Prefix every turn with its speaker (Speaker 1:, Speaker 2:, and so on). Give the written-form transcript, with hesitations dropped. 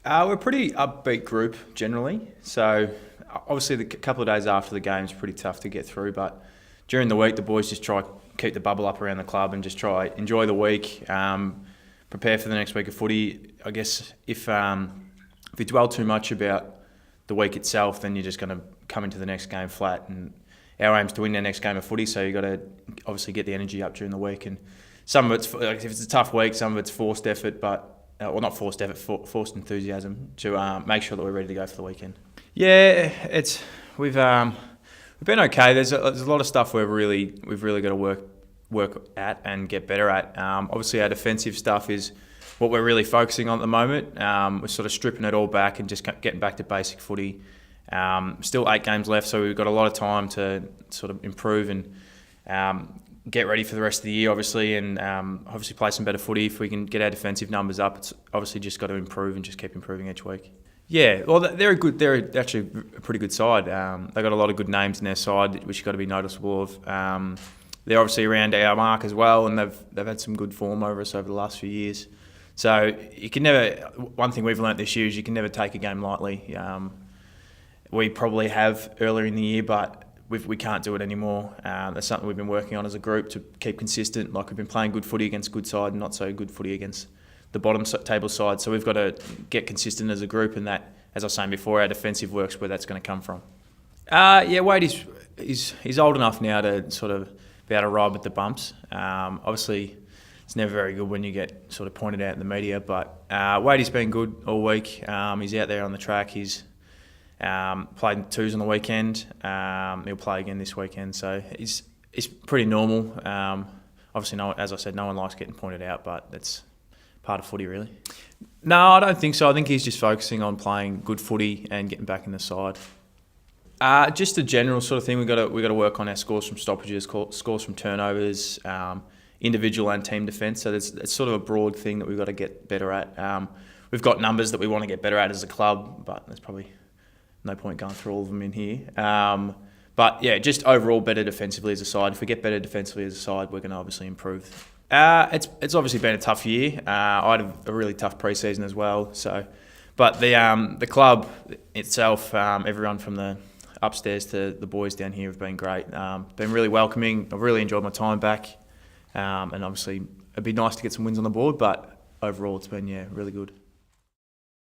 Speaker 1: We're a pretty upbeat group generally. So obviously the couple of days after the game is pretty tough to get through, but during the week the boys just try keep the bubble up around the club and just try enjoy the week, prepare for the next week of footy. I guess if you dwell too much about the week itself, then you're just going to come into the next game flat. And our aim's to win our next game of footy, so you've got to obviously get the energy up during the week. And some of it's, like, if it's a tough week, some of it's forced effort, but well, not forced effort, forced enthusiasm to make sure that we're ready to go for the weekend. Yeah, we've been okay. There's a lot of stuff we've really got to work at and get better at. Obviously, our defensive stuff is what we're really focusing on at the moment. We're sort of stripping it all back and just getting back to basic footy. Still 8 games left, so we've got a lot of time to sort of improve and get ready for the rest of the year, obviously, and obviously play some better footy. If we can get our defensive numbers up, it's obviously just got to improve and just keep improving each week. Yeah, well, they're actually a pretty good side. They've got a lot of good names in their side, which you've got to be noticeable of. They're obviously around our mark as well, and they've had some good form over us over the last few years. So you can never. One thing we've learnt this year is you can never take a game lightly. We probably have earlier in the year, but we can't do it anymore. That's something we've been working on as a group to keep consistent. Like, we've been playing good footy against good side and not so good footy against the bottom table side. So we've got to get consistent as a group, and that, as I was saying before, our defensive work's where that's going to come from. Wade he's old enough now to sort of be able to ride with the bumps. Obviously, it's never very good when you get sort of pointed out in the media, but Wadey's been good all week. He's out there on the track. He's played twos on the weekend. He'll play again this weekend, so it's pretty normal. Obviously, as I said, no one likes getting pointed out, but that's part of footy, really. No, I don't think so. I think he's just focusing on playing good footy and getting back in the side. Just a general sort of thing. We got to work on our scores from stoppages, scores from turnovers, individual and team defence. So it's sort of a broad thing that we've got to get better at. We've got numbers that we want to get better at as a club, but there's probably no point going through all of them in here. But yeah, just overall better defensively as a side. If we get better defensively as a side, we're going to obviously improve. It's obviously been a tough year. I had a really tough pre-season as well. So, but the club itself, everyone from the upstairs to the boys down here have been great. Been really welcoming. I've really enjoyed my time back, and obviously it'd be nice to get some wins on the board. But overall, it's been really good.